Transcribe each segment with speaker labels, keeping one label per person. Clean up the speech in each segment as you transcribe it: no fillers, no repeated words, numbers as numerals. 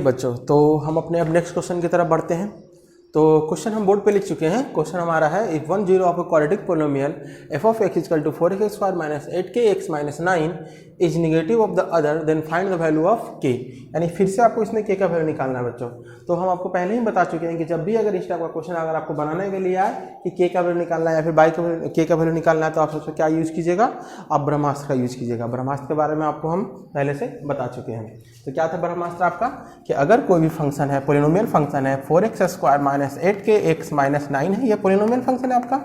Speaker 1: बच्चों, तो हम अपने अब नेक्स्ट क्वेश्चन की तरफ बढ़ते हैं। तो क्वेश्चन हम बोर्ड पे लिख चुके हैं। क्वेश्चन हमारा है if 1 0 of a quadratic polynomial f of x equal to 4x² minus 8kx minus 9 is negative of the other then find the value of k। यानी फिर से आपको इसमें k का वैल्यू निकालना है बच्चों। तो हम आपको पहले ही बता चुके हैं कि जब भी अगर इस टाइप का क्वेश्चन अगर आपको बनाने के लिए आए कि k का वैल्यू निकालना है या फिर k का वैल्यू निकालना है, तो आप सबसे क्या यूज़ कीजिएगा, आप ब्रह्मास्त्र का यूज़ कीजिएगा। ब्रह्मास्त्र के बारे में आपको हम पहले से बता चुके हैं। तो क्या था ब्रह्मास्त्र आपका कि अगर कोई भी फंक्शन है, पोलिनोमियल फंक्शन है 4x² माइनस 8kx माइनस 9 है, ये पोलिनोमियल फंक्शन है आपका,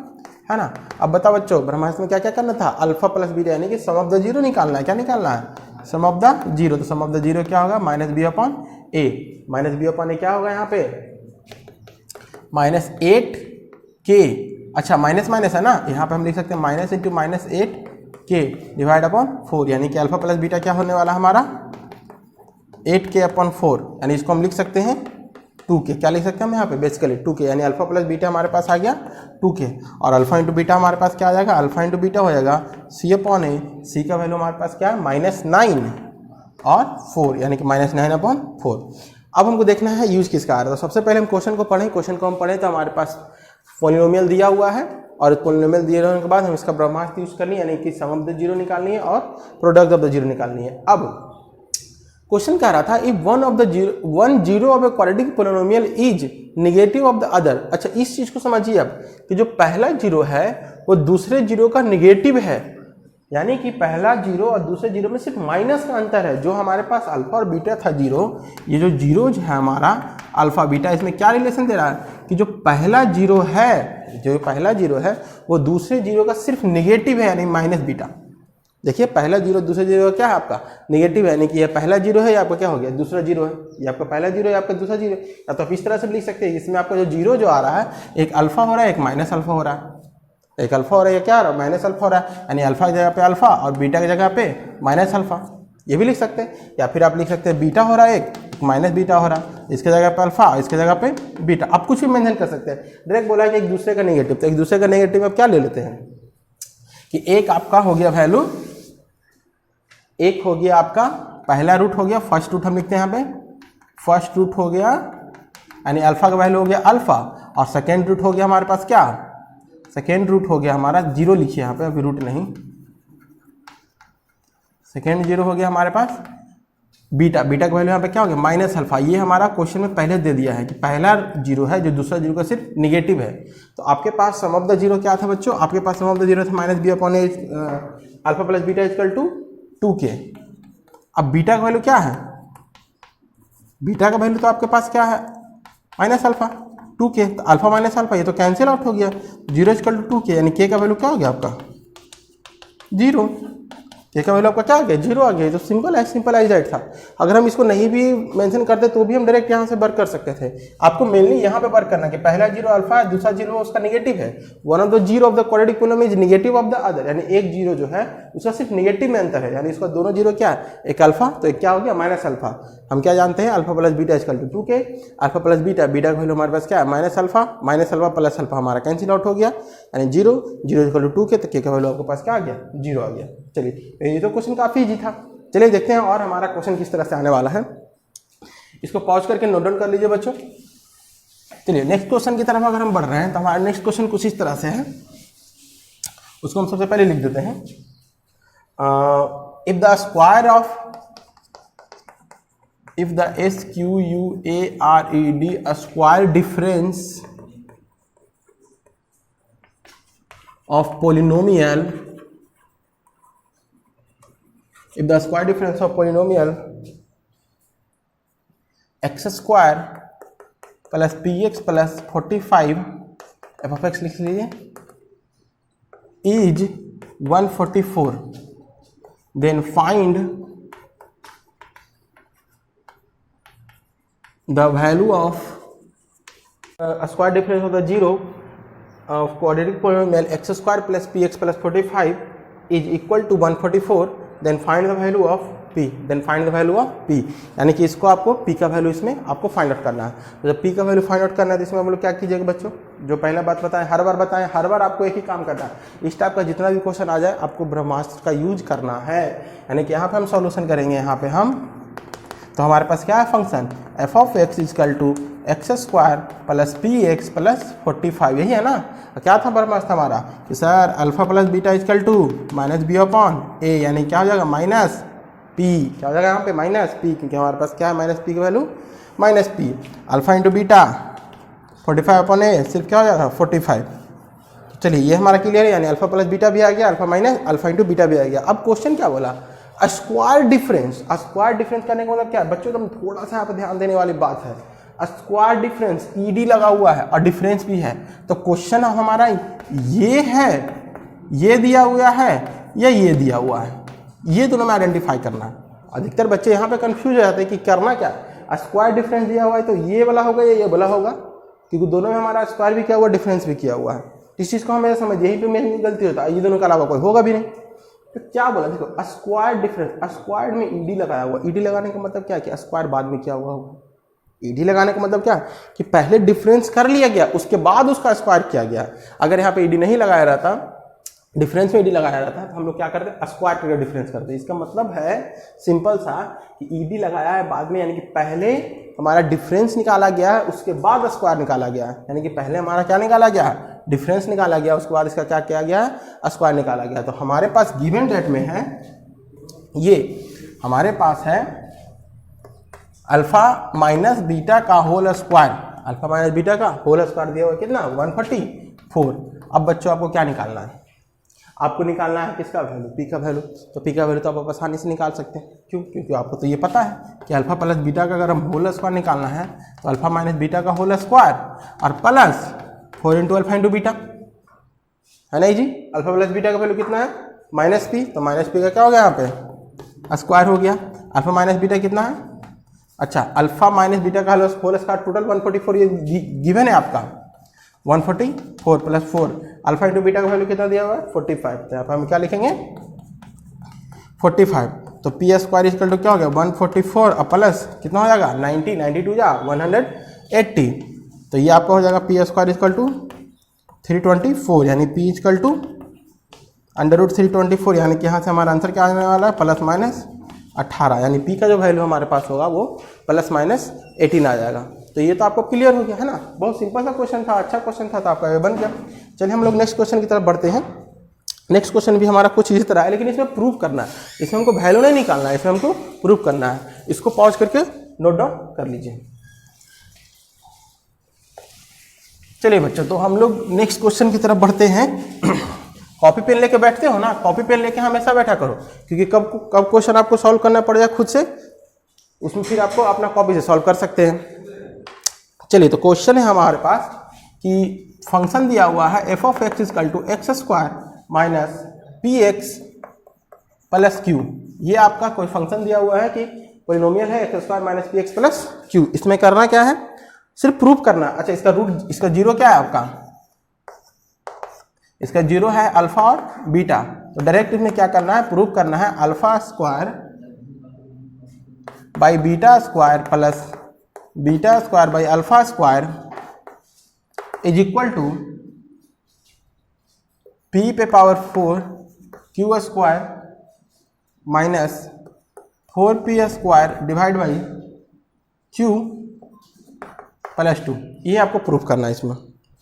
Speaker 1: है ना। अब बताओ बच्चों, ब्रह्मास्त्र में क्या क्या करना था, अल्फा प्लस बीटा यानी कि सम ऑफ द जीरो निकालना है। क्या निकालना है, सम ऑफ द जीरो। तो सम ऑफ द जीरो क्या होगा, minus B upon a. Minus B upon a क्या होगा यहाँ पे, माइनस 8k, अच्छा माइनस माइनस है ना, यहाँ पे हम लिख सकते हैं minus into minus 8k divide upon 4, यानी कि अल्फा प्लस बीटा क्या होने वाला हमारा 8k अपॉन 4, यानी इसको हम लिख सकते हैं 2k। क्या लिख सकते हैं हम यहाँ पे बेसिकली 2k, यानी अल्फा प्लस बीटा हमारे पास आ गया 2k, और अल्फा इंटू बीटा हमारे पास क्या आ जाएगा, अल्फा इंटू बीटा हो जाएगा c अपॉन ए। c का वैल्यू हमारे पास क्या है, माइनस 9 और 4, यानी कि माइनस 9 अपॉन 4। अब हमको देखना है यूज किसका आ रहा है। तो सबसे पहले हम क्वेश्चन को पढ़ें। क्वेश्चन को हम पढ़ें तो हमारे पास पोलिनोमियल दिया हुआ है, और पोलिनोमियल दिए रहने के बाद हम इसका ब्रह्मास्त्र यूज करनी है, यानी कि सम ऑफ द जीरो निकालनी है और प्रोडक्ट ऑफ द जीरो निकालनी है। अब क्वेश्चन कह रहा था if 1 0 of a quadratic polynomial is negative of the other. अच्छा इस चीज को समझिए अब कि जो पहला जीरो है वो दूसरे जीरो का निगेटिव है, यानी कि पहला जीरो और दूसरे जीरो में सिर्फ माइनस का अंतर है। जो हमारे पास अल्फा और बीटा था जीरो, ये जो जीरो है हमारा अल्फा बीटा, इसमें क्या रिलेशन दे रहा है कि जो पहला जीरो है वो दूसरे जीरो का सिर्फ निगेटिव है, यानी माइनस बीटा। देखिए पहला जीरो दूसरे जीरो का क्या है आपका निगेटिव है, यानी कि ये पहला जीरो है, ये आपका क्या हो गया दूसरा जीरो है, ये आपका पहला जीरो है, आपका दूसरा जीरो। या तो आप इस तरह से लिख सकते हैं, इसमें आपका जो जीरो जो आ रहा है एक अल्फा हो रहा है, एक माइनस अल्फा हो रहा है, एक अल्फा हो रहा है, क्या आ रहा है माइनस अल्फा हो रहा है, यानी अल्फा की जगह पे अल्फा और बीटा की जगह पे माइनस अल्फा, ये भी लिख सकते हैं। या फिर आप लिख सकते हैं बीटा हो रहा है, एक माइनस बीटा हो रहा है, इसके जगह पे अल्फा, इसके जगह पे बीटा, आप कुछ भी मेंशन कर सकते हैं। डायरेक्ट बोला है कि एक दूसरे का नेगेटिव, तो एक दूसरे का नेगेटिव आप क्या ले लेते हैं कि एक आपका हो गया वैल्यू, एक हो गया आपका पहला रूट हो गया, फर्स्ट रूट हम लिखते हैं यहाँ पे, फर्स्ट रूट हो गया यानी अल्फा का वैल्यू हो गया अल्फा, और सेकेंड रूट हो गया हमारे पास क्या, सेकेंड रूट हो गया हमारा जीरो, लिखिए यहाँ पे अभी रूट नहीं, सेकेंड जीरो हो गया हमारे पास बीटा, बीटा का वैल्यू यहाँ पे क्या हो गया माइनस अल्फा। ये हमारा क्वेश्चन में पहले दे दिया है कि पहला जीरो है जो दूसरा जीरो का सिर्फ निगेटिव है। तो आपके पास सम ऑफ द जीरो क्या था बच्चों, आपके पास सम ऑफ द जीरो था minus B upon A alpha plus beta equal to 2k। अब बीटा का वैल्यू क्या है, बीटा का वैल्यू तो आपके पास क्या है माइनस अल्फा 2k, तो अल्फा माइनस अल्फा ये तो कैंसिल आउट हो गया, जीरो इक्वल टू 2k, यानी k का वैल्यू क्या हो गया आपका जीरो, k का वैल्यू आपका क्या आ गया जीरो आ गया। तो सिंपल एज दैट था। अगर हम इसको नहीं भी मेंशन करते तो भी हम डायरेक्ट यहाँ से वर्क कर सकते थे। आपको मेनली यहाँ पे वर्क करना कि पहला जीरो अल्फा है, दूसरा जीरो उसका नेगेटिव है। One of the zero of the quadratic polynomial is negative of the other, यानी एक जीरो जो है उसका सिर्फ नेगेटिव में अंतर है, यानी इसका दोनों जीरो क्या है, एक अल्फा तो एक क्या हो गया माइनस अल्फा। हम क्या जानते हैं alpha plus beta equal to 2k, alpha plus beta, beta का वैल्यू हमारे पास क्या है माइनस अल्फा प्लस अल्फा हमारा कैंसिल आउट हो गया, यानी जीरो इक्वल टू 2k, तो k का वैल्यू आपके पास क्या आ गया जीरो आ गया। चलिए ये तो क्वेश्चन काफी इजी था। चलिए देखते हैं और हमारा क्वेश्चन किस तरह से आने वाला है। इसको पॉज करके नोट डाउन कर लीजिए बच्चों। चलिए नेक्स्ट क्वेश्चन की तरफ अगर हम बढ़ रहे हैं तो हमारा नेक्स्ट क्वेश्चन कुछ इस तरह से है, उसको हम सबसे पहले लिख देते हैं। If the square of if the SQUARED a square difference of polynomial, if the square difference of polynomial x square plus px plus 45 f of x लिख लीजिए is 144, then find the value of a square difference of the zero of quadratic polynomial x square plus px plus 45 is equal to 144, then find the value of p, then find the value of p। यानी कि इसको आपको p का value इसमें आपको find out करना है। तो जब p का वैल्यू फाइंड आउट करना है तो इसमें हम लोग क्या कीजिएगा बच्चों, जो पहला बात बताएं हर बार आपको एक ही काम करना है। इस टाइप का जितना भी क्वेश्चन आ जाए आपको ब्रह्मास्त्र का यूज करना है, यानी कि यहाँ पे हम सॉल्यूशन करेंगे, यहाँ पे हम तो हमारे पास क्या है function f of x equal to x square plus p x plus 45, यही है ना। क्या था बरमास हमारा कि sir alpha plus beta equal to minus B upon a, यानी क्या हो जाएगा माइनस पी, क्या हो जाएगा यहाँ पे माइनस पी, क्योंकि हमारे पास क्या है माइनस पी की value minus p. Alpha into beta 45 upon a सिर्फ क्या हो जाएगा 45। चलिए ये हमारा क्लियर है, यानी अल्फा प्लस बीटा भी आ गया, alpha minus alpha into beta भी आ गया। अब क्वेश्चन क्या बोला, स्क्वायर डिफरेंस। स्क्वायर डिफरेंस करने का मतलब क्या है बच्चों, एकदम थोड़ा सा यहाँ पर ध्यान देने वाली बात है। स्क्वायर डिफरेंस ईडी लगा हुआ है और डिफरेंस भी है, तो क्वेश्चन हमारा ये है, ये दिया हुआ है या ये दिया हुआ है, ये दोनों में आइडेंटिफाई करना है। अधिकतर बच्चे यहाँ पे कंफ्यूज हो जाते हैं कि करना क्या, स्क्वायर डिफरेंस दिया हुआ है तो ये वाला होगा या ये वाला होगा, क्योंकि दोनों में हमारा स्क्वायर भी किया हुआ डिफरेंस भी किया हुआ है। इस चीज़ को हमें समझ, यहीं पे मेरी गलती होता है, ये दोनों के अलावा कोई होगा भी नहीं। तो क्या बोला देखो स्क्वायर डिफरेंस, स्क्वायर में ईडी लगाया हुआ, ईडी लगाने का मतलब क्या है कि स्क्वायर बाद में क्या हुआ होगा। ईडी लगाने का मतलब क्या कि पहले डिफरेंस कर लिया गया उसके बाद उसका स्क्वायर किया गया। अगर यहाँ पे ईडी नहीं लगाया रहता, डिफरेंस में ईडी लगाया रहता है तो हम लोग क्या करते स्क्वायर करके डिफरेंस करते। इसका मतलब है सिंपल सा कि ईडी लगाया है बाद में, यानी कि पहले हमारा डिफरेंस निकाला गया है उसके बाद स्क्वायर निकाला गया है, यानी कि पहले हमारा क्या निकाला गया है डिफरेंस निकाला गया, उसके बाद इसका क्या किया गया है स्क्वायर निकाला गया। तो हमारे पास गिवन डेट में है ये, हमारे पास है अल्फा माइनस बीटा का whole square, alpha minus beta का होल स्क्वायर दिया हुआ कितना 144। अब बच्चों आपको क्या निकालना है, आपको निकालना है किसका वैल्यू, पी का वैल्यू। तो पी का वैल्यू तो आप आसानी से निकाल सकते हैं, क्यों, क्योंकि आपको तो ये पता है कि अल्फा प्लस बीटा का अगर हम होल स्क्वायर निकालना है तो अल्फा माइनस बीटा का होल स्क्वायर और plus 4 into alpha into beta, है नहीं जी। अल्फा प्लस बीटा का वैल्यू कितना है माइनस पी, तो माइनस पी का क्या हो गया यहाँ पे स्क्वायर हो गया। अल्फा माइनस बीटा कितना है, अच्छा अल्फा माइनस बीटा का होल स्क्वायर टोटल 144, ये गिवन है आपका 144 प्लस 4, अल्फा इंटू बीटा का वैल्यू कितना दिया हुआ है 45। तो यहाँ पर हम क्या लिखेंगे 45। तो पी स्क्वायर इक्वल टू क्या हो गया 144 और प्लस कितना हो जाएगा 90, 92 जा 180। तो ये आपका हो जाएगा पी स्क्वायर इक्वल टू 324, यानी पी इक्वल टू √324, यानी कि यहाँ से हमारा आंसर क्या आने वाला है प्लस माइनस 18, यानी पी का जो वैल्यू हमारे पास होगा वो प्लस माइनस 18 आ जाएगा। तो ये तो आपको क्लियर हो गया है ना, बहुत सिंपल सा क्वेश्चन था, अच्छा क्वेश्चन था, तो आपका ये बन गया। चलिए हम लोग नेक्स्ट क्वेश्चन की तरफ बढ़ते हैं। नेक्स्ट क्वेश्चन भी हमारा कुछ इसी तरह है, लेकिन इसमें प्रूव करना है, इसमें हमको वैल्यू नहीं निकालना है, इसमें हमको प्रूव करना है। इसको पॉज करके नोट डाउन कर लीजिए। चलिए बच्चों, तो हम लोग नेक्स्ट क्वेश्चन की तरफ बढ़ते हैं। कॉपी पेन लेके बैठते हो ना, कॉपी पेन लेके हमेशा बैठा करो, क्योंकि कब क्वेश्चन आपको सॉल्व करना पड़ेगा खुद से, उसमें फिर आपको अपना कॉपी से सॉल्व कर सकते हैं। चलिए, तो क्वेश्चन है हमारे पास कि फंक्शन दिया हुआ है F of x equal to x square minus P x plus Q. ये आपका कोई फंक्शन दिया हुआ है कि पॉलिनोमियल है x square minus P x plus Q. इसमें करना क्या है, सिर्फ प्रूफ करना। अच्छा, इसका रूट, इसका जीरो क्या है आपका, इसका जीरो है अल्फा और बीटा। तो डायरेक्ट इसमें क्या करना है, प्रूफ करना है alpha square by beta square plus beta square by alpha square is equal to p पे power 4 q square minus 4p square divide by q plus 2। ये आपको प्रूफ करना है इसमें।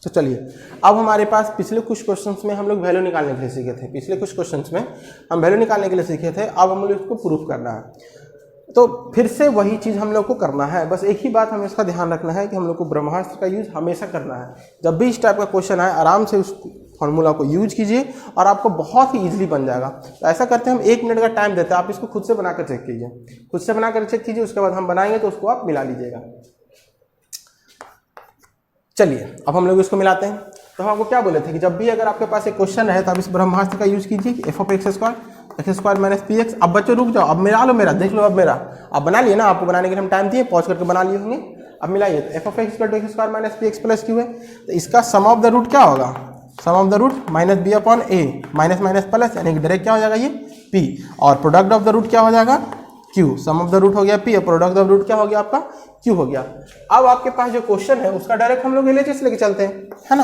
Speaker 1: तो चलिए, अब हमारे पास पिछले कुछ क्वेश्चंस में हम लोग वैल्यू निकालने के लिए सीखे थे, पिछले कुछ क्वेश्चंस में हम वैल्यू निकालने के लिए सीखे थे, अब हम लोग इसको प्रूफ करना है। तो फिर से वही चीज़ हम लोग को करना है, बस एक ही बात हमें इसका ध्यान रखना है कि हम लोग को ब्रह्मास्त्र का यूज हमेशा करना है। जब भी इस टाइप का क्वेश्चन आए, आराम से उस फॉर्मूला को यूज कीजिए और आपको बहुत ही ईजिली बन जाएगा। तो ऐसा करते हैं, हम 1 मिनट का टाइम देते हैं, आप इसको खुद से बनाकर चेक कीजिए, खुद से बनाकर चेक कीजिए, उसके बाद हम बनाएंगे तो उसको आप मिला लीजिएगा। चलिए, अब हम लोग इसको मिलाते हैं। तो हम आपको क्या बोले थे कि जब भी अगर आपके पास एक क्वेश्चन है तो आप इस ब्रह्मास्त्र का यूज कीजिए, F of x square minus P x. अब बच्चों रुक जाओ, अब मिला लो, मेरा देख लो, अब मेरा आप बना लिए ना, आपको बनाने के लिए हम टाइम दिए, पॉज करके बना लिए होंगे। अब मिलाइए, तो f of x square minus P x plus q है, तो इसका सम ऑफ द रूट क्या होगा, sum of the root minus B upon a, minus minus plus, यानी कि डायरेक्ट क्या हो जाएगा ये पी, और प्रोडक्ट ऑफ द रूट क्या हो जाएगा Q, sum of the root हो गया पी और प्रोडक्ट ऑफ रूट क्या हो गया आपका क्यू हो गया। अब आपके पास जो क्वेश्चन है उसका डायरेक्ट हम लोग एलएचएस लेके चलते हैं, है ना।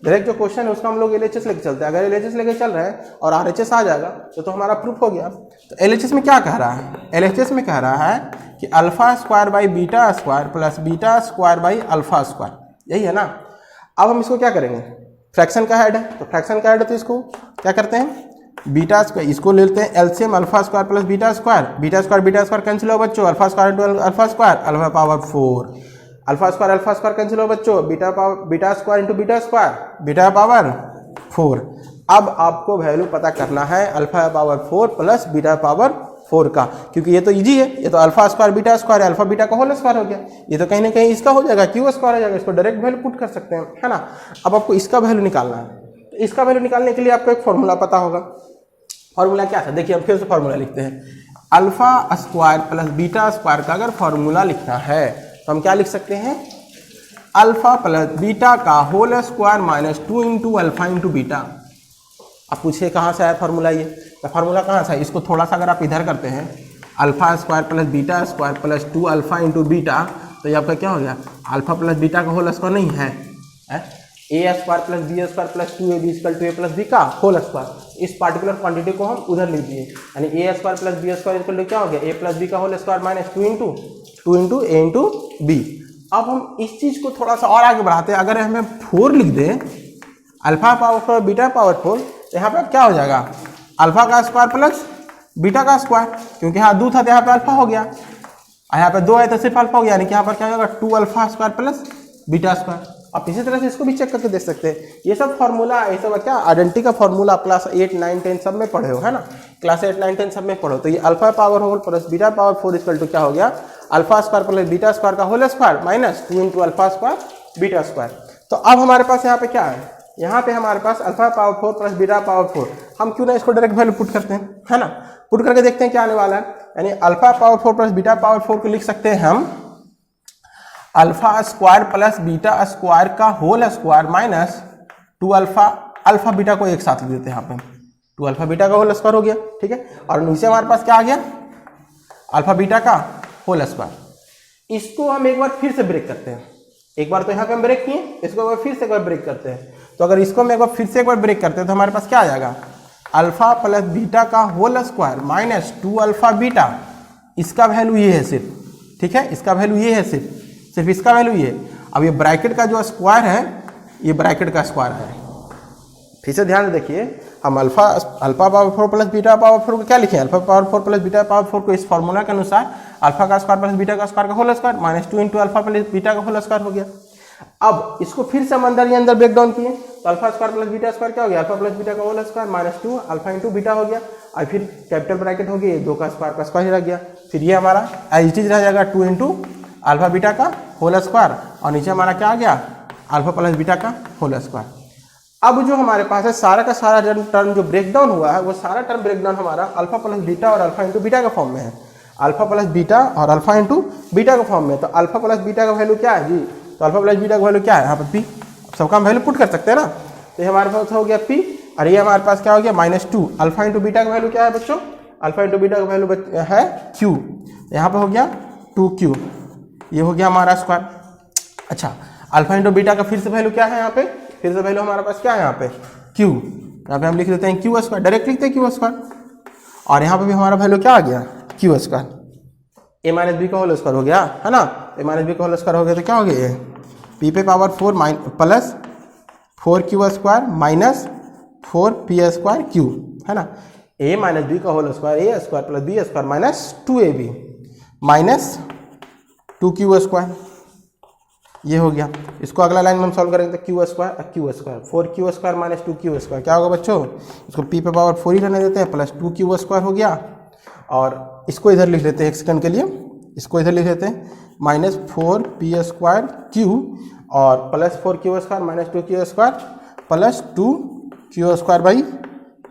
Speaker 1: डायरेक्ट जो क्वेश्चन है उसका हम लोग एलएचएस लेके चलते हैं। अगर एलएचएस लेके चल रहा है और आरएचएस आ जाएगा तो हमारा प्रूफ हो गया। तो एलएचएस में क्या कह रहा है, एलएचएस में कह रहा है कि alpha square by beta square plus beta square by alpha square, यही है ना। अब हम इसको क्या करेंगे, फ्रैक्शन का हेड है तो फ्रैक्शन का हेड है तो इसको क्या करते हैं बीटा स्क्वायर, इसको लेते हैं LCM alpha square plus beta square cancel हो बच्चों, alpha square into alpha square alpha power 4, alpha square cancel हो बच्चों, beta square into beta power 4। अब आपको वैल्यू पता करना है alpha power 4 plus beta power 4 का, क्योंकि ये तो इजी है, ये तो अल्फा स्क्वायर बीटा स्क्वायर है, अल्फा बीटा का होल स्क्वायर हो गया, ये तो कहीं ना कहीं इसका हो जाएगा क्यू स्क्वायर हो जाएगा, इसको डायरेक्ट वैल्यू पुट कर सकते हैं, है ना। अब आपको इसका वैल्यू निकालना है, तो इसका वैल्यू निकालने के लिए आपको एक फॉर्मूला पता होगा। फॉर्मूला क्या था, देखिए हम फिर से फॉर्मूला लिखते हैं। Alpha square plus beta square का अगर फॉर्मूला लिखना है तो हम क्या लिख सकते हैं, अल्फा प्लस बीटा का whole square minus 2 into alpha into beta. अब पूछिए कहाँ से आया फॉर्मूला, ये तो फॉर्मूला कहाँ से है, इसको थोड़ा सा अगर आप इधर करते हैं alpha square plus beta square plus 2 alpha into beta, तो ये आपका क्या हो गया, अल्फा प्लस बीटा का होल स्क्वायर नहीं है, a square plus b square plus 2ab equal to a plus b का होल स्क्वायर। इस पार्टिकुलर क्वांटिटी को हम उधर लिख दिए, यानी a square plus b square equal to क्या हो गया, ए प्लस बी का होल स्क्वायर माइनस 2 इंटू ए इंटू बी। अब हम इस चीज़ को थोड़ा सा और आगे बढ़ाते हैं, अगर हमें 4 लिख दें अल्फा पावर 4 बीटा पावर 4, तो यहाँ पे क्या हो जाएगा अल्फा का स्क्वायर प्लस बीटा का स्क्वायर, क्योंकि यहाँ 2 था तो यहाँ पे अल्फा हो गया, यहाँ पे 2 है तो सिर्फ अल्फा हो गया, यानी कि यहाँ पर क्या होगा 2 alpha square plus beta square. आप इसी तरह से इसको भी चेक करके देख सकते हैं। ये सब फार्मूला, ये सब क्या आइडेंटिटी का फार्मूला क्लास 8, 9, 10 सब में पढ़े हो, है ना, क्लास 8, 9, 10 सब में पढ़ो। तो ये alpha power whole plus beta power 4 equal to क्या हो गया, alpha square plus beta square का whole square minus 2 into alpha square beta square. तो अब हमारे पास यहाँ पे क्या है, यहाँ पे हमारे पास alpha power 4 plus beta power 4, हम क्यों ना इसको डायरेक्ट वैल्यू पुट करते हैं, है ना। पुट करके देखते हैं क्या आने वाला है, यानी alpha power 4 plus beta power 4 को लिख सकते हैं हम alpha square plus beta square का whole square minus 2 alpha beta को एक साथ लिख देते हैं यहाँ पे, 2 अल्फा बीटा का होल स्क्वायर हो गया, ठीक है। और नीचे हमारे पास क्या आ गया, अल्फा बीटा का होल स्क्वायर। इसको हम एक बार फिर से ब्रेक करते हैं, एक बार तो यहाँ पे हम ब्रेक किए, इसको एक बार फिर से एक बार ब्रेक करते हैं। तो अगर इसको हम एक बार फिर से एक बार ब्रेक करते हैं तो हमारे पास क्या आ जाएगा, अल्फा प्लस बीटा का whole square minus 2 alpha beta, इसका वैल्यू ये है सिर्फ, ठीक है, इसका वैल्यू ये है सिर्फ इसका वैल्यू ये। अब ये ब्रैकेट का जो स्क्वायर है, ये ब्रैकेट का स्क्वायर है। फिर से ध्यान से देखिए, हम alpha power 4 plus beta power 4 को क्या लिखे, alpha power 4 plus beta power 4 को इस फॉर्मूला के अनुसार अल्फा का स्क्वायर प्लस बीटा का स्क्वायर का whole square minus 2 into alpha plus beta का होल स्क्वायर हो गया। अब इसको फिर से हम अंदर ब्रेक डाउन किए तो alpha square plus beta square क्या हो गया, अल्फा प्लस बीटा का whole square minus 2 alpha into beta हो गया, और फिर कैपिटल ब्रैकेट हो गई, 2 का स्क्वायर रह गया। फिर ये हमारा एज इट इज रह जाएगा 2 इंटू अल्फा बीटा का होल स्क्वायर, और नीचे हमारा क्या आ गया, अल्फा प्लस बीटा का होल स्क्वायर। अब जो हमारे पास है सारा का सारा टर्म जो ब्रेक डाउन हुआ है, वो सारा टर्म ब्रेक डाउन हमारा अल्फा प्लस बीटा और अल्फा इंटू बीटा का फॉर्म में है, अल्फा प्लस बीटा और अल्फा इंटू बीटा का फॉर्म में। तो अल्फा प्लस बीटा का वैल्यू क्या है जी, तो अल्फा प्लस बीटा का वैल्यू क्या है, यहाँ पर पी, सबका हम वैल्यू पुट कर सकते हैं ना। तो ये हमारे पास हो गया पी, और ये हमारे पास क्या हो गया -2 अल्फा इंटू बीटा का वैल्यू क्या है बच्चों, अल्फा इंटू बीटा का वैल्यू है क्यू, यहाँ पे हो गया 2q, ये हो गया हमारा स्क्वायर। अच्छा, अल्फा इंटू बीटा का फिर से वैल्यू क्या है, यहाँ पे फिर से वैल्यू हमारे पास क्या है, यहाँ पे क्यू, यहाँ पे हम लिख देते हैं क्यू स्क्वायर, डायरेक्ट लिखते हैं क्यू स्क्वायर, और यहाँ पे भी हमारा वैल्यू क्या आ गया, q square, a minus b का होल स्क्वायर हो गया, है ना। ए माइनस बी का होल स्क्वायर हो गया तो क्या हो गया, ये पी पे power 4 plus 4q square minus 4p square q, है ना। ए माइनस बी का whole square, a square plus b square minus 2ab minus 2q square, ये हो गया। इसको अगला लाइन में हम सॉल्व करेंगे तो Q square 4q square minus 2q square क्या होगा बच्चों, इसको p पे पावर 4 ही रहने देते हैं, प्लस 2q स्क्वायर हो गया, और इसको इधर लिख लेते हैं एक सेकंड के लिए, इसको इधर लिख लेते हैं माइनस 4p स्क्वायर क्यू और plus 4q square minus 2q square plus 2q square by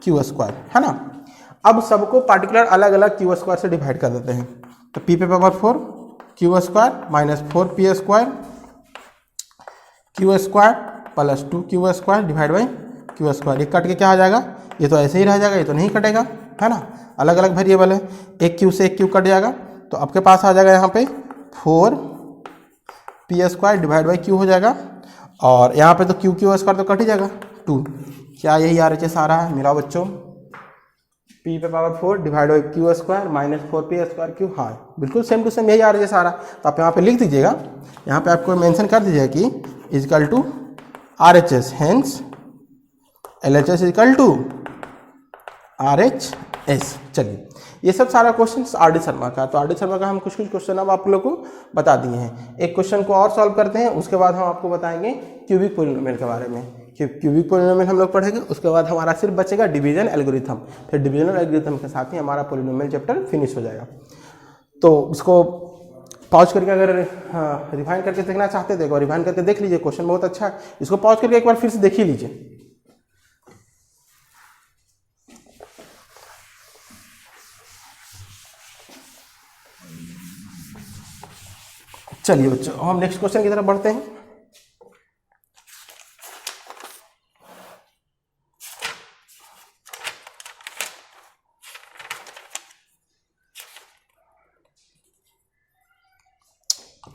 Speaker 1: Q square, है ना। अब सबको पार्टिकुलर अलग अलग क्यू स्क्वायर से डिवाइड कर देते हैं, तो p पे power 4 q square minus 4p square Q square plus 2q square divide by Q square, ये कट के क्या आ जाएगा, ये तो ऐसे ही रह जाएगा, ये तो नहीं कटेगा, है ना, अलग अलग वेरिएबल है, एक क्यू से एक क्यू कट जाएगा, तो आपके पास आ जाएगा यहाँ पे 4p² डिवाइड बाई क्यू हो जाएगा, और यहाँ पे तो क्यू स्क्वायर तो कट ही जाएगा 2। क्या यही RHS आ रहा है? मिलाओ बच्चों, p पे power 4 divide by Q square minus 4p² Q. हाँ बिल्कुल सेम टू सेम यही RHS आ रहा है। तो आप यहाँ पे लिख दीजिएगा, यहाँ पे आपको मेंशन कर दीजिएगा कि equal to RHS, hence LHS equal to RHS। चलिए ये सब सारा क्वेश्चन RD शर्मा का, तो RD शर्मा का हम कुछ क्वेश्चन अब आप लोगों को बता दिए हैं। एक क्वेश्चन को और सॉल्व करते हैं, उसके बाद हम आपको बताएंगे क्यूबिक पॉलिनोमियल के बारे में। क्यूबिक पॉलिनोमियल हम लोग पढ़ेंगे, उसके बाद हमारा सिर्फ बचेगा डिवीजन एल्गोरिथम, फिर डिवीजन एल्गोरिथम के साथ ही हमारा पॉलिनोमियल चैप्टर फिनिश हो जाएगा। तो इसको पॉज करके अगर रिवाइंड करके देखना चाहते थे, रिवाइंड करके देख लीजिए, क्वेश्चन बहुत अच्छा है, इसको पॉज करके एक बार फिर से देख ही लीजिए। चलिए बच्चों हम नेक्स्ट क्वेश्चन की तरफ बढ़ते हैं।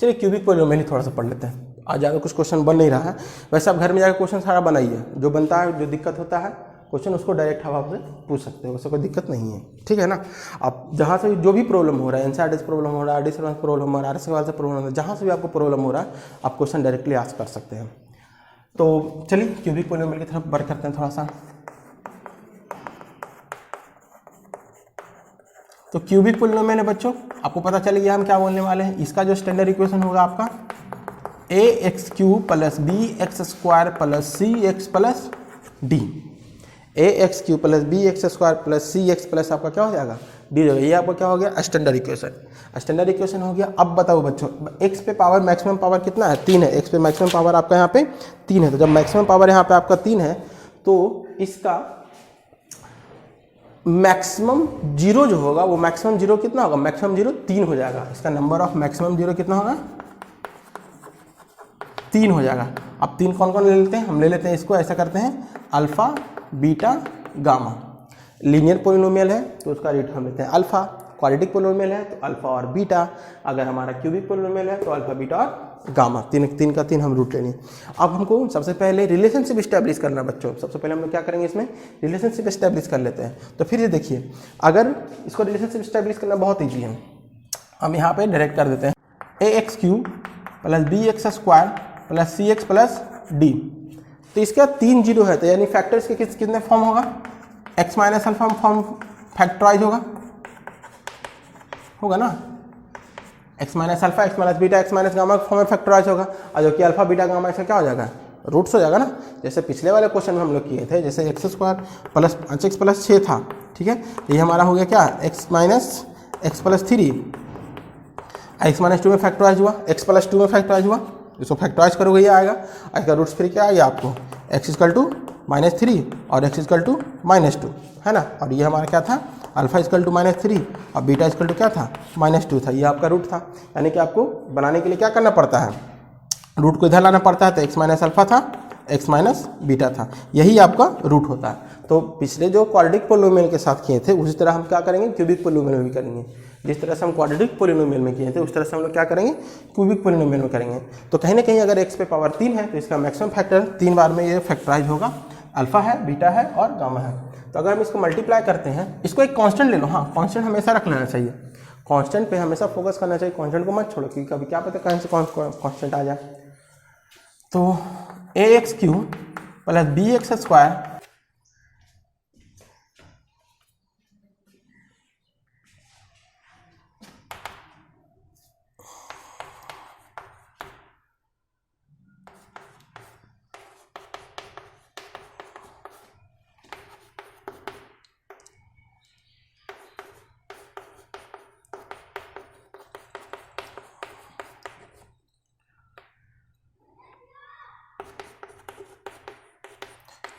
Speaker 1: चलिए क्यूबिक पॉलिनोमियल थोड़ा सा पढ़ लेते हैं, आज ज़्यादा कुछ क्वेश्चन बन नहीं रहा है, वैसे आप घर में जाकर क्वेश्चन सारा बनाइए, जो बनता है जो दिक्कत होता है क्वेश्चन उसको डायरेक्ट हम आपसे पूछ सकते हो, वैसे कोई दिक्कत नहीं है, ठीक है ना। आप जहाँ से जो भी प्रॉब्लम हो रहा है, एनसीईआरटी से प्रॉब्लम हो रहा है, RD से प्रॉब्लम हो रहा है, RS सवाल से प्रॉब्लम हो रहा है, जहाँ से भी आपको प्रॉब्लम हो रहा है आप क्वेश्चन डायरेक्टली आस्क कर सकते हैं। तो चलिए क्यूबिक पॉलिनोमियल की तरफ बढ़ करते हैं थोड़ा सा। तो क्यूबिक पॉलिनोमियल है बच्चों, आपको पता चल गया हम क्या बोलने वाले हैं। इसका जो स्टैंडर्ड इक्वेशन होगा आपका ax³ + bx² + cx + d। ax³ + bx² + cx आपका क्या हो जाएगा d हो जाएगा। ये आपका क्या हो गया स्टैंडर्ड इक्वेशन, स्टैंडर्ड इक्वेशन हो गया। अब बताओ बच्चों, x पे पावर मैक्सिमम पावर कितना है? 3 है। x पे मैक्सिमम पावर आपका यहाँ पे 3 है, तो जब मैक्सिमम पावर यहाँ पे आपका 3 है तो इसका मैक्सिमम जीरो जो होगा वो मैक्सिमम जीरो कितना होगा? मैक्सिमम जीरो 3 हो जाएगा। इसका नंबर ऑफ मैक्सिमम जीरो कितना होगा? 3 हो जाएगा। अब 3 कौन कौन ले लेते हैं? हम ले लेते हैं इसको, ऐसा करते हैं alpha beta gamma. Linear polynomial है तो उसका रेट हम लेते हैं अल्फा, क्वाड्रेटिक पॉलिनोमियल है तो अल्फा और बीटा, अगर हमारा क्यूबिक पॉलिनोमियल है तो अल्फा बीटा और गामा, तीन का तीन हम रूट लेंगे। अब हमको सबसे पहले रिलेशनशिप स्टैब्लिश करना बच्चों, सबसे पहले हम लोग क्या करेंगे इसमें रिलेशनशिप स्टैब्लिश कर लेते हैं। तो फिर ये देखिए, अगर इसको रिलेशनशिप स्टैब्लिश करना बहुत ईजी है, हम यहाँ पे डायरेक्ट कर देते हैं ax³ + bx² + cx + d। तो इसका 3 जीरो है, तो यानी फैक्टर्स के कितने फॉर्म होगा? x - अल्फा फॉर्म फैक्टराइज होगा ना, x - alpha, x - beta, x - gamma form में फैक्टराइज होगा, और जो कि अल्फा बीटा गामा इसका क्या हो जाएगा? रूट्स हो जाएगा ना। जैसे पिछले वाले क्वेश्चन में हम लोग किए थे, जैसे x² + 5x + 6 था, ठीक है, ये हमारा हो गया क्या? x - x + 3, x - 2 में फैक्टराइज हुआ, x + 2 में फैक्टराइज हुआ, इसको फैक्टराइज करोगे ये आएगा। इसका रूट्स फिर क्या आएगा आपको? x = -3 और x = -2, है ना। और ये हमारा क्या था? अल्फा = -3 और बीटा = क्या था? -2 था। ये आपका रूट था। यानी कि आपको बनाने के लिए क्या करना पड़ता है? रूट को इधर लाना पड़ता है, तो x - अल्फा था, x - बीटा था, यही आपका रूट होता है। तो पिछले जो क्वाड्रेटिक पॉलिनोमियल के साथ किए थे उसी तरह हम क्या करेंगे? क्यूबिक पॉलिनोमियल में भी करेंगे। जिस तरह से हम क्वाड्रेटिक पॉलिनोमियल में किए थे उस तरह से हम लोग क्या करेंगे? क्यूबिक पॉलिनोमियल में करेंगे। तो कहीं ना कहीं अगर x पे पावर 3 है तो इसका मैक्सिमम फैक्टर 3 बार में ये फैक्टराइज होगा। अल्फा है, बीटा है और गामा है। तो अगर हम इसको मल्टीप्लाई करते हैं, इसको एक कांस्टेंट ले लो। हाँ, कांस्टेंट हमेशा रख लेना चाहिए, कांस्टेंट पे हमेशा फोकस करना चाहिए, कांस्टेंट को मत छोड़ो, क्योंकि कभी क्या पता कहीं से कांस्टेंट आ जाए। तो ax³ + bx²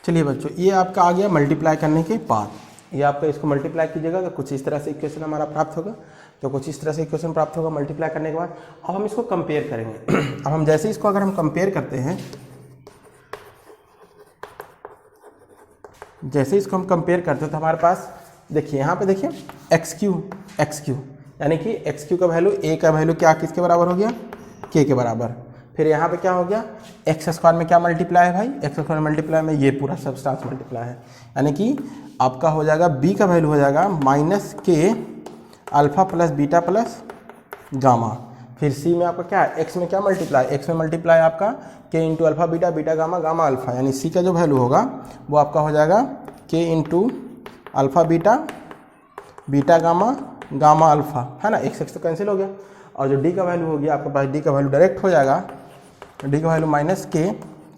Speaker 1: चलिए बच्चों, ये आपका आ गया मल्टीप्लाई करने के बाद। ये आपका इसको मल्टीप्लाई कीजिएगा तो कुछ इस तरह से इक्वेशन हमारा प्राप्त होगा, तो कुछ इस तरह से इक्वेशन प्राप्त होगा मल्टीप्लाई करने के बाद। अब हम इसको कंपेयर करेंगे। अब हम जैसे इसको अगर हम कंपेयर करते हैं, जैसे इसको हम कंपेयर करते हैं तो हमारे पास देखिए यहाँ पे देखिए एक्स क्यू यानी कि एक्स क्यू का वैल्यू ए का वैल्यू क्या किसके बराबर हो गया, के के बराबर। फिर यहाँ पे क्या हो गया, एक्स स्क्वायर में क्या मल्टीप्लाई है भाई, एक्स स्क्वायर मल्टीप्लाई में ये पूरा सब्सटेंस मल्टीप्लाई है, यानी कि आपका हो जाएगा बी का वैल्यू हो जाएगा minus K alpha plus beta plus gamma. फिर सी में आपका क्या है, एक्स में क्या मल्टीप्लाई, एक्स में मल्टीप्लाई आपका के into alpha beta beta gamma gamma alpha, यानी सी का जो वैल्यू होगा वो आपका हो जाएगा के into alpha beta beta gamma gamma alpha, है ना। एक्स एक्स तो कैंसिल हो गया, और जो डी का वैल्यू हो गया आपके पास, डी का वैल्यू डायरेक्ट हो जाएगा, डी का value minus K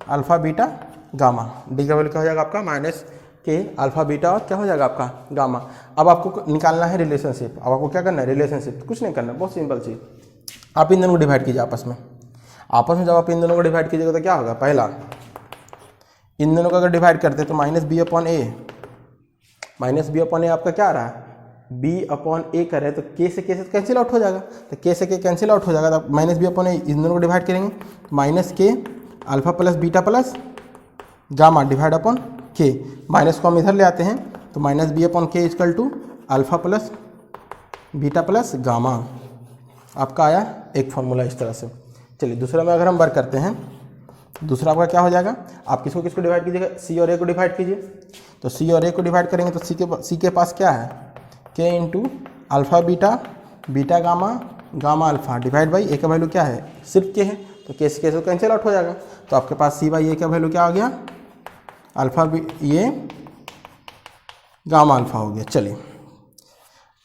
Speaker 1: alpha beta gamma, D का वैल्यू क्या हो जाएगा आपका माइनस के अल्फा बीटा और क्या हो जाएगा आपका गामा। अब आपको निकालना है रिलेशनशिप, अब आपको क्या करना है रिलेशनशिप, कुछ नहीं करना, बहुत सिंपल चीज़, आप इन दोनों को डिवाइड कीजिए आपस में जब आप इन दोनों को डिवाइड कीजिएगा तो क्या होगा, पहला इन दोनों को अगर डिवाइड करते तो minus B upon a, minus B upon ए आपका क्या आ रहा है, बी अपॉन ए करे तो के से कैंसिल आउट हो जाएगा, तो के से के कैंसिल आउट हो जाएगा, तो माइनस बी अपॉन ए इन दोनों को डिवाइड करेंगे, minus K alpha plus beta plus gamma divide upon K, minus को हम इधर ले आते हैं तो minus B upon K equal to alpha plus beta plus gamma, आपका आया एक फार्मूला इस तरह से। चलिए दूसरा में अगर हम वर्क करते हैं, दूसरा आपका क्या हो जाएगा, आप किसको किसको डिवाइड कीजिएगा, सी और ए को डिवाइड कीजिए, तो सी और ए को डिवाइड करेंगे तो सी के पास क्या है, k into alpha beta beta gamma gamma alpha divide by a का वैल्यू क्या है, सिर्फ के है, तो के से कैंसिल आउट हो जाएगा, तो आपके पास सी बाई ए का वैल्यू क्या हो गया, अल्फा ये गामा अल्फा हो गया। चलिए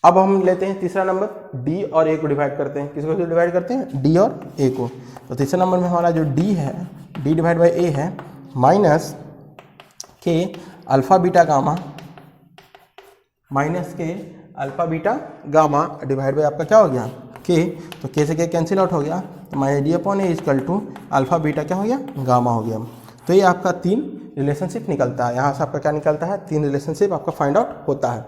Speaker 1: अब हम लेते हैं तीसरा नंबर, डी और ए को डिवाइड करते हैं, किसको डिवाइड करते हैं, डी और ए को। तो तीसरे नंबर में हमारा जो डी है, डी डिवाइड बाई ए है, minus K alpha beta gamma, minus K alpha beta gamma divide by आपका क्या हो गया, के, तो के से के कैंसिल आउट हो गया, तो minus D upon A equal to alpha beta क्या हो गया, गामा हो गया। तो ये आपका 3 रिलेशनशिप निकलता है, यहाँ से आपका क्या निकलता है, 3 रिलेशनशिप आपका फाइंड आउट होता है।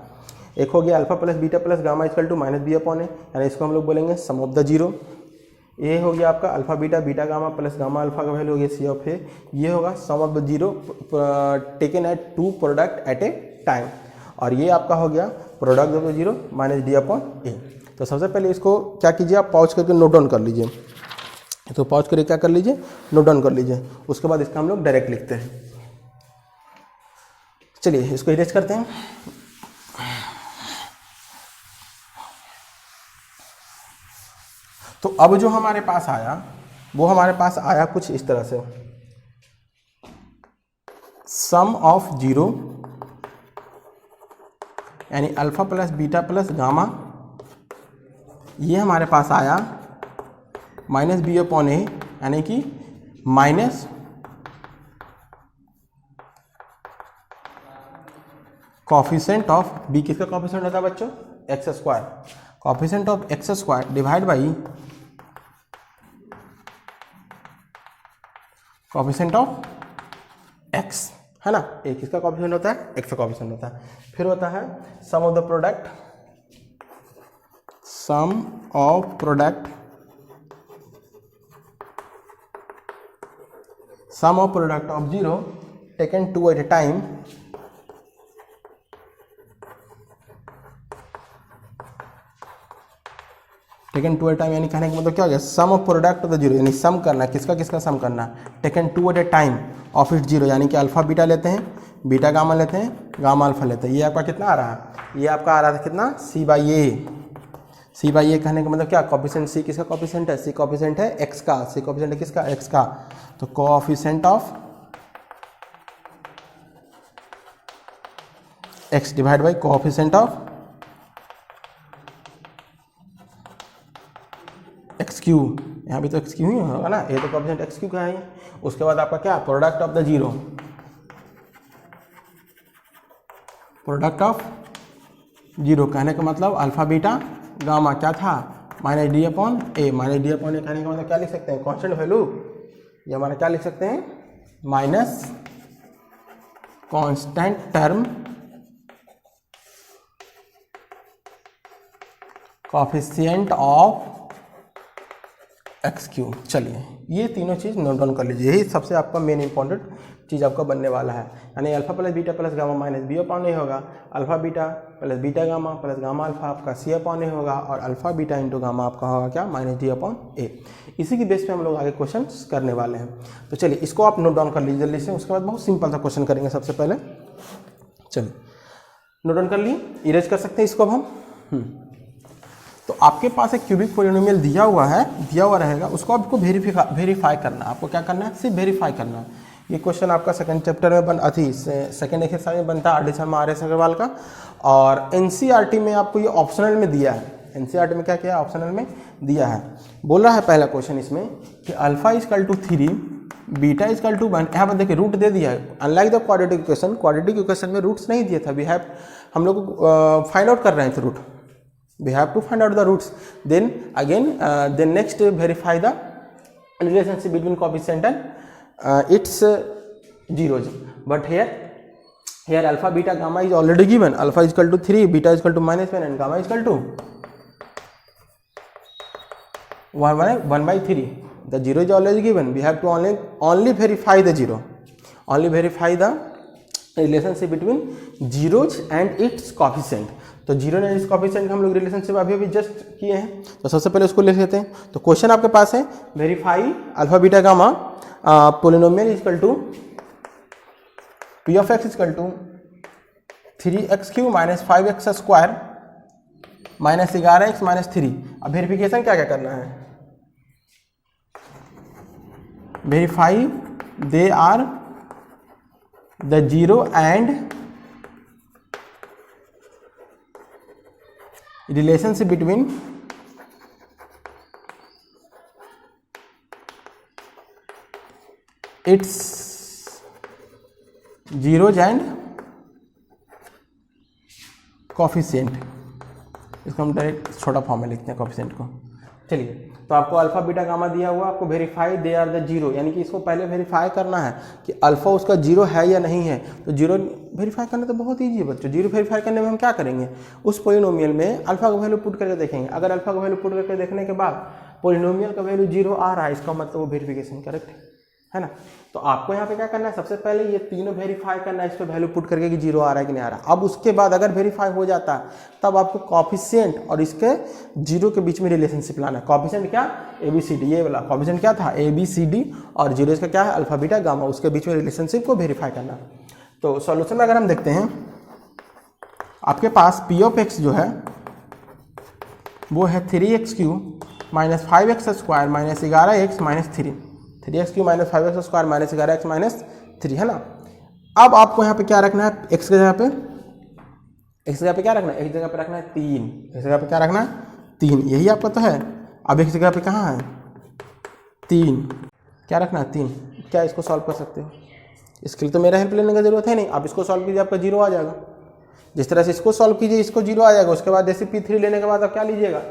Speaker 1: एक हो गया alpha plus beta plus gamma equal to minus B upon a, यानी इसको हम लोग बोलेंगे सम ऑफ द जीरो। ये हो गया आपका alpha beta beta gamma plus gamma alpha का वैल्यू हो गया सी ऑफ ए, ये होगा sum of the zero taken at 2 product at a time, और ये आपका हो गया product of the zero minus D upon a. तो सबसे पहले इसको क्या कीजिए, आप पॉज करके नोट डाउन कर लीजिए, तो पॉज करके क्या कर लीजिए, नोट डाउन कर लीजिए, उसके बाद इसका हम लोग डायरेक्ट लिखते हैं। चलिए इसको इरेज करते हैं। तो अब जो हमारे पास आया वो हमारे पास आया कुछ इस तरह से, सम ऑफ जीरो यानी alpha plus beta plus gamma, ये हमारे पास आया माइनस बी अपॉन ए, यानी कि माइनस कॉफिशेंट ऑफ बी, किसका कॉफिशेंट होता है बच्चों, x square, coefficient of x square divide by coefficient of x, है ना। एक किसका कॉफिशेंट होता है, एक्स का कॉफिशेंट होता है। फिर होता है sum of the product, sum of product, sum of product of zero taken 2 at a time, taken 2 at time, यानी कहने का मतलब क्या हो गया, sum of product of the zero, यानी सम करना, किसका किसका सम करना, taken 2 at a time of it zero, यानी कि अल्फा बीटा लेते हैं, बीटा गामा लेते हैं, गामा अल्फा लेते हैं। ये आपका कितना आ रहा है, ये आपका आ रहा था कितना, सी बाई ए, सी बाई ए कहने का मतलब क्या, कॉफिशेंट सी किसका कॉफिशेंट है, सी कॉफिशेंट है एक्स का, सी कॉफिशेंट है किसका, एक्स का, तो coefficient of x divide by coefficient of x Q, यहाँ भी तो एक्स क्यू ही होगा ना, ये तो कॉफिशेंट एक्स क्यू का है। उसके बाद आपका क्या, product of the zero, product of zero कहने का मतलब अल्फा बीटा गामा क्या था, minus D upon a, minus D upon ए कहने का मतलब क्या लिख सकते हैं, कांस्टेंट वैल्यू, ये हमारा क्या लिख सकते हैं, minus constant term coefficient of x Q. चलिए ये तीनों चीज़ नोट डाउन कर लीजिए, यही सबसे आपका मेन इंपॉर्टेंट चीज़ आपका बनने वाला है, यानी alpha plus beta plus gamma minus B upon a होगा, alpha beta plus beta gamma plus gamma alpha आपका सी अपॉन ए होगा और अल्फा बीटा इंटू गामा आपका होगा क्या माइनस डी अपॉन ए। इसी की बेस पे हम लोग आगे क्वेश्चन करने वाले हैं। तो चलिए इसको आप नोट डाउन कर लीजिए जल्दी से, उसके बाद बहुत सिंपल सा क्वेश्चन करेंगे सबसे पहले। चलिए नोट डाउन कर लिए, इरेज कर सकते हैं इसको अब हम। तो आपके पास एक क्यूबिक पॉलिनोमियल दिया हुआ रहेगा, उसको आपको वेरीफाई करना है। आपको क्या करना है, सिर्फ वेरीफाई करना है। ये क्वेश्चन आपका सेकंड चैप्टर में सेकंड एक्सरसाइज में बनता है R D Sharma R S Agarwal का, और एनसीईआरटी में आपको ये ऑप्शनल में दिया है। एनसीईआरटी में क्या किया है, ऑप्शनल में दिया है। बोल रहा है पहला क्वेश्चन इसमें कि alpha equal to 3 beta equal to 1। यहाँ पर देखिए रूट दे दिया है। अनलाइक द क्वाड्रेटिक इक्वेशन में रूट्स नहीं दिया था। हम लोग फाइंड आउट कर रहे थे root. we have to find out the roots, then again then next verify the relationship between coefficient and its zeros. But here alpha beta gamma is already given. Alpha is equal to 3, beta is equal to -1 and gamma is equal to 1 by 3. The zero is already given. We have to only verify the zero, only verify the relationship between zeros and its coefficient. तो zero and it's coefficient हम लोग relationship अभी just किए हैं। तो सबसे पहले उसको लिख लेते हैं। तो क्वेश्चन आपके पास है verify alpha beta gamma polynomial equal to P of X equal to 3x³ minus 5x square minus 11x minus 3। अब वेरिफिकेशन क्या क्या करना है, verify they are the zero and relationship between its zeros and coefficient। इसको हम direct छोटा form में लिखते हैं कोएफिशिएंट को। चलिए तो आपको अल्फा बीटा गामा दिया हुआ, आपको verify they are the zero, यानी कि इसको पहले वेरीफाई करना है कि अल्फा उसका जीरो है या नहीं है। तो जीरो वेरीफाई करना तो बहुत ईजी है बच्चों। जीरो वेरीफाई करने में हम क्या करेंगे, उस पॉलिनोमियल में अल्फा का वैल्यू पुट करके देखेंगे। अगर अल्फा का वैल्यू पुट करके देखने के बाद पॉलिनोमियल का वैल्यू जीरो आ रहा है, इसका मतलब वो वेरिफिकेशन करेक्ट है ना। तो आपको यहाँ पे क्या करना है, सबसे पहले ये तीनों वेरीफाई करना है, इस पर वैल्यू पुट करके कि जीरो आ रहा है कि नहीं आ रहा। अब उसके बाद अगर वेरीफाई हो जाता है तब आपको कोएफिशिएंट और इसके जीरो के बीच में रिलेशनशिप लाना है। कोएफिशिएंट क्या, ABCD, ये वाला कोएफिशिएंट क्या था ABCD, और जीरो इसका क्या है अल्फा बीटा गामा, उसके बीच में रिलेशनशिप को वेरीफाई करना। तो सॉल्यूशन में अगर हम देखते हैं, आपके पास P ऑफ एक्स जो है वो है 3x³ minus 5x square minus 11x minus 3। 3x³ minus 5x square minus 11x minus 3 है ना। अब आपको यहाँ पे क्या रखना है, x की जगह पे, x जगह पे क्या रखना है, x जगह पे रखना है 3, x जगह पे क्या रखना है 3, यही आपका तो है। अब x जगह पे कहाँ है 3, क्या रखना है 3। क्या इसको सॉल्व कर सकते हो, इसके लिए तो मेरा हेल्प लेने की जरूरत है नहीं। आप इसको सॉल्व कीजिए, आपका जीरो आ जाएगा। जिस तरह से इसको सॉल्व कीजिए, इसको जीरो आ जाएगा। उसके बाद जैसे P3 लेने के बाद आप क्या लीजिएगा,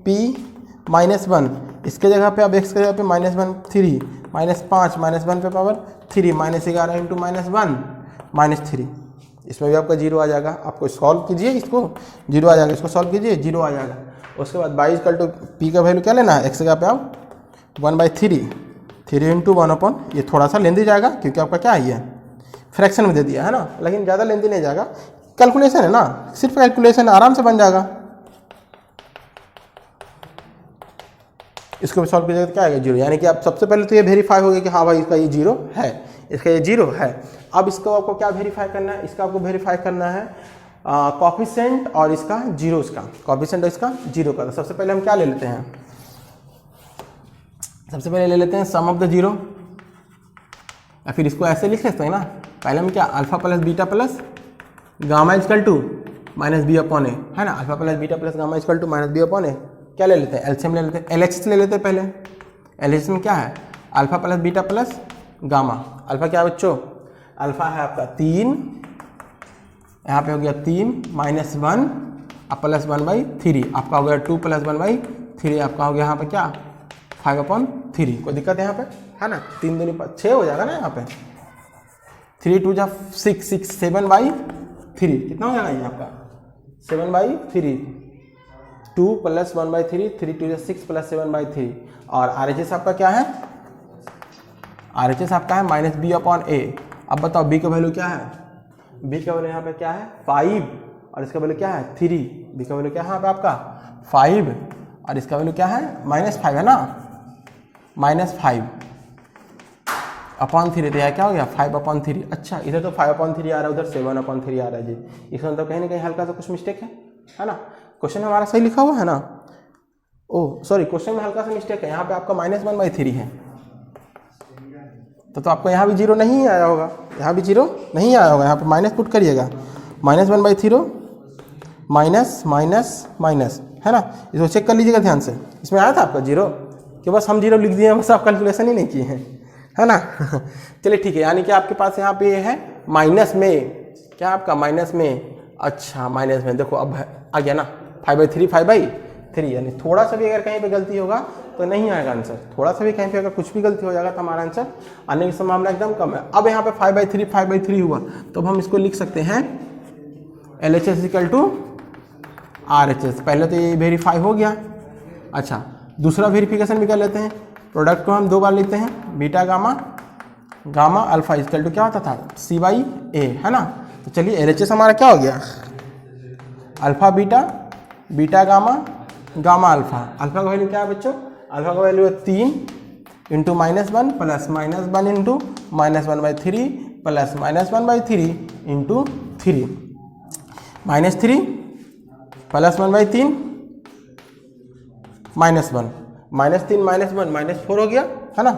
Speaker 1: P-1, इसके जगह पे अब x के जगह पे -1 3 -5 -1 पे पावर 3 -11 इंटू -1 -3, इसमें भी आपका जीरो आ जाएगा। आपको सॉल्व कीजिए, इसको जीरो आ जाएगा, इसको सॉल्व कीजिए जीरो आ जाएगा। उसके बाद 22 P का वैल्यू क्या लेना है, x की जगह पे आप 1/3 3 इंटू 1/, ये थोड़ा सा लेंदी जाएगा क्योंकि आपका क्या है, ये फ्रैक्शन में दे दिया है ना, लेकिन ज़्यादा लेंदी नहीं जाएगा। कैलकुलेशन है ना, सिर्फ कैलकुलेशन आराम से बन जाएगा। इसको भी सॉल्व कीजिएगा तो क्या आएगा जीरो, यानी कि आप सबसे पहले तो ये वेरीफाई हो गया कि हाँ भाई इसका ये जीरो है, इसका ये जीरो है। अब इसको आपको क्या वेरीफाई करना है, इसका आपको वेरीफाई करना है कोएफिशिएंट और इसका जीरो, इसका कोएफिशिएंट और इसका जीरो का। तो सबसे पहले हम क्या ले लेते हैं, सबसे पहले ले लेते हैं सम ऑफ द जीरो, या फिर इसको ऐसे लिख सकते हैं ना। पहले हम क्या, alpha plus beta plus gamma equal to minus B upon a, है ना। Alpha plus beta plus gamma equal to minus B upon a. क्या ले लेते हैं, एलसीएम ले लेते हैं, एलएचएस ले लेते हैं पहले। एलएचएस में क्या है, alpha plus beta plus gamma. Alpha क्या बच्चों, अल्फा है आपका 3, यहाँ पे हो गया 3 -1 अब प्लस 1/3, आपका हो गया 2 + 1/3, आपका हो गया यहाँ पे क्या 5/3। कोई दिक्कत है यहाँ पे, है ना। 3 दूनी 6 हो जाएगा ना यहाँ पे, 3 2 जा 6 6 7/3, कितना हो जाएगा ये आपका 7/3, 2 + 1/3, 3 2 जा 6 + 7/3। और RHS आपका क्या है, RHS आपका है -b/a। अब बताओ b का वैल्यू क्या है, b का वैल्यू यहाँ पे क्या है 5, और इसका वैल्यू क्या है 3, बी का वैल्यू क्या है यहाँ पे आपका 5 और इसका वैल्यू क्या है -5 है ना, -5 अपॉन 3 तो यह क्या हो गया 5/3। अच्छा इधर तो 5/3 आ रहा है, उधर 7/3 आ रहा है जी। इसका मतलब कहीं ना कहीं हल्का सा कुछ मिस्टेक है ना। क्वेश्चन हमारा सही लिखा हुआ है ना, ओह सॉरी क्वेश्चन में हल्का सा मिस्टेक है, यहाँ पे आपका -1/3 है तो आपको यहाँ भी 0 नहीं आया होगा, यहाँ भी 0 नहीं आया होगा, यहाँ पे माइनस पुट करिएगा, -1/3 माइनस है ना। इसको चेक कर लीजिएगा ध्यान से, इसमें आया था आपका 0 कि बस हम 0 लिख दिए, बस आप कैलकुलेशन ही नहीं किए हैं, है ना। चलिए ठीक है, यानी कि आपके पास यहाँ पे है माइनस में, क्या आपका माइनस में, अच्छा माइनस में देखो अब आ गया ना 5/3 यानी थोड़ा सा भी अगर कहीं पे गलती होगा तो नहीं आएगा आंसर, थोड़ा सा भी कहीं पे अगर कुछ भी गलती हो जाएगा तो हमारा आंसर आने की संभावना एकदम कम है। अब यहाँ पे 5/3 हुआ तो अब हम इसको लिख सकते हैं LHS = RHS। पहले तो ये वेरीफाई हो गया। अच्छा दूसरा वेरिफिकेशन भी कर लेते हैं, प्रोडक्ट को हम 2 बार लेते हैं, बीटा गामा अल्फा = क्या होता था C/A, है ना। तो चलिए LHS हमारा क्या हो गया, alpha beta gamma alpha. Alpha का वैल्यू क्या है बच्चों, अल्फा का वैल्यू है 3 × -1 प्लस -1 × -1/3 प्लस -1/3 × 3 -3 प्लस 1/3 -1 -3 -1 -4 हो गया, है ना।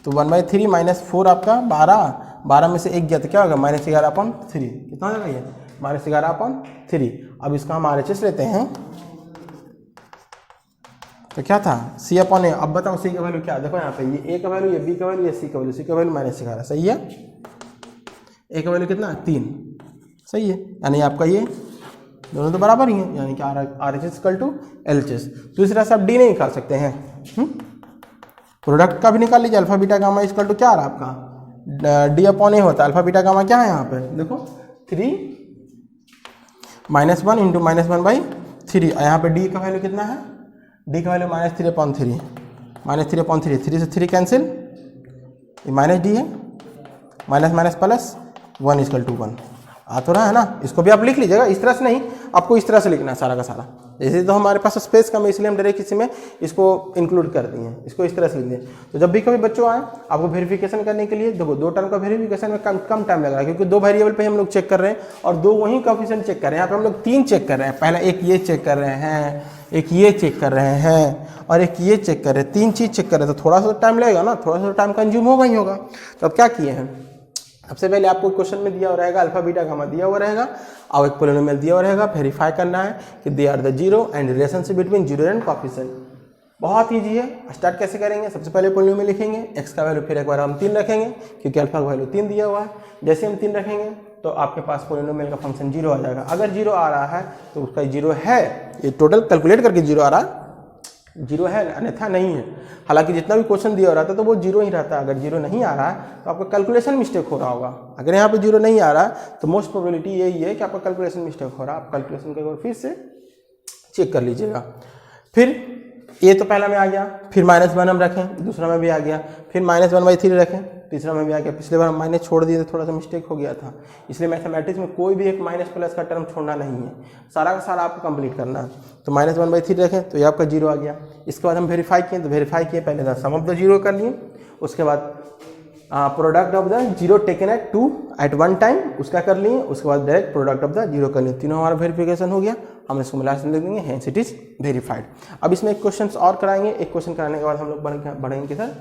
Speaker 1: तो 1/3 -4 आपका 12 में से 1 गया तो क्या होगा -11/3, कितना हो जाएगा ये -11/3। अब इसका हम RHS लेते हैं तो क्या था C/A। अब बताओ C का वैल्यू क्या, देखो यहाँ पे ये A का वैल्यू, ये B का वैल्यू, ये C का वैल्यू, C का वैल्यू -11, सही है। A का वैल्यू कितना 3, सही है, यानी आपका ये दोनों तो बराबर ही हैं, यानी कि RHS = LHS। दूसरा से आप D नहीं निकाल सकते हैं, प्रोडक्ट का भी निकाल लीजिए, अल्फा बीटा गामा = क्या आ रहा है आपका D/A होता है। अल्फा बीटा गामा क्या है यहाँ पे देखो 3 -1 × -1/3, यहाँ पे D का वैल्यू कितना है, D का वैल्यू -3/3 3 से 3 कैंसिल, ये -D है, माइनस प्लस 1 = 1 आ तो रहा है ना। इसको भी आप लिख लीजिएगा, इस तरह से नहीं, आपको इस तरह से लिखना है सारा का सारा। जैसे तो हमारे पास स्पेस कम है इसलिए हम डायरेक्ट किसी में इसको इंक्लूड कर दिए हैं, इसको इस तरह से लिख दिए। तो जब भी कभी बच्चों आए आपको वेरिफिकेशन करने के लिए, देखो 2 टर्म का वेरिफिकेशन में कम टाइम लग रहा है, क्योंकि 2 वेरिएबल पे हम लोग चेक कर रहे हैं और 2 वही कोएफिशिएंट चेक कर रहे हैं। यहाँ पे हम लोग 3 चेक कर रहे हैं, पहला एक ये चेक कर रहे हैं, एक ये चेक कर रहे हैं और एक ये चेक कर रहे हैं, 3 चीज़ चेक कर रहे हैं, तो थोड़ा सा टाइम लगेगा ना, थोड़ा सा टाइम कंज्यूम होगा ही होगा। तो अब क्या किए हैं, सबसे पहले आपको क्वेश्चन में दिया हुआ रहेगा अल्फा बीटा गामा दिया हुआ रहेगा और एक पोलिनोमियल दिया हुआ रहेगा, वेरीफाई करना है कि they are the 0 and relationship between 0 and coefficient. बहुत ईजी है। स्टार्ट कैसे करेंगे, सबसे पहले पोलिनोमियल लिखेंगे, x का वैल्यू फिर एक बार हम 3 रखेंगे क्योंकि अल्फा का वैल्यू 3 दिया हुआ है। जैसे हम 3 रखेंगे तो आपके पास पोलिनोमियल का फंक्शन 0 आ जाएगा। अगर 0 आ रहा है तो उसका 0 है, ये टोटल कैलकुलेट करके 0 आ रहा है, 0 है, अन्यथा नहीं है। हालांकि जितना भी क्वेश्चन दिया हो रहा था तो वो 0 ही रहता है। अगर 0 नहीं आ रहा है तो आपका कैलकुलेशन मिस्टेक हो रहा होगा। अगर यहाँ पे 0 नहीं आ रहा है तो मोस्ट प्रोबेबिलिटी यही है कि आपका कैलकुलेशन मिस्टेक हो रहा है। आप कैलकुलेशन को फिर से चेक कर लीजिएगा। फिर ये तो पहला में आ गया, फिर -1 हम रखें, दूसरा में भी आ गया, फिर -1/3 रखें, तीसरा में भी आ गया। पिछले बार हम माइनस छोड़ दिए तो थोड़ा सा मिस्टेक हो गया था, इसलिए मैथमेटिक्स में कोई भी एक माइनस प्लस का टर्म छोड़ना नहीं है, सारा का सारा आपको कंप्लीट करना है। तो -1/3 रखें तो ये आपका 0 आ गया। इसके बाद हम वेरीफाई किए, तो वेरीफाई किए पहले था सम ऑफ द 0 कर लिए, उसके बाद product of the 0 taken at 2 at 1 time उसका कर लिए, उसके बाद डायरेक्ट प्रोडक्ट ऑफ द 0 कर लिए। तीनों हमारा वेरिफिकेशन हो गया, हम इसको मिला लिख देंगे, हेंस इट इज वेरीफाइड। अब इसमें एक क्वेश्चन और कराएंगे, एक क्वेश्चन कराने के बाद हम लोग बढ़ेंगे सर